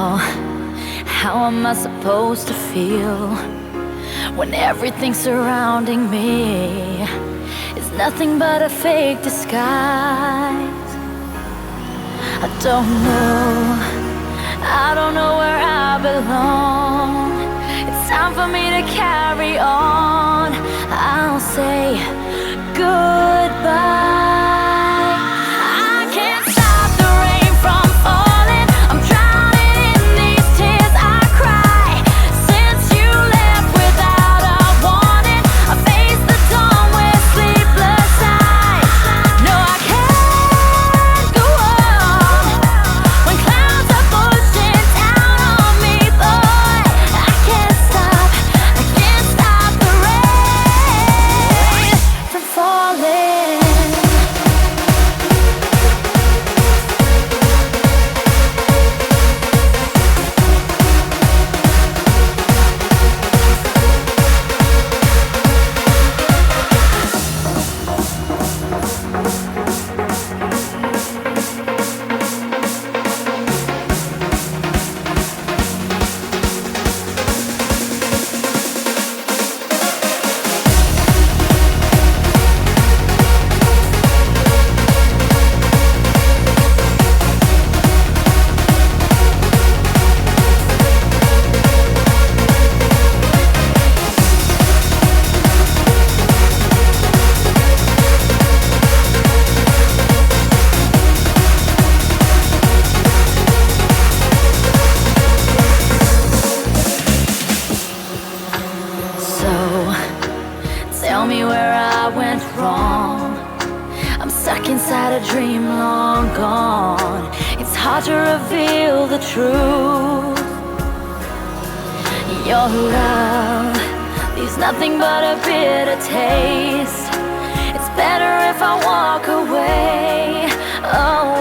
Now, how am I supposed to feel when everything surrounding me is nothing but a fake disguise? I don't know where I belong. It's time for me to carry on. I'll say goodbye. Tell me where I went wrong. I'm stuck inside a dream long gone. It's hard to reveal the truth. Your love leaves nothing but a bitter taste. It's better if I walk away. Oh,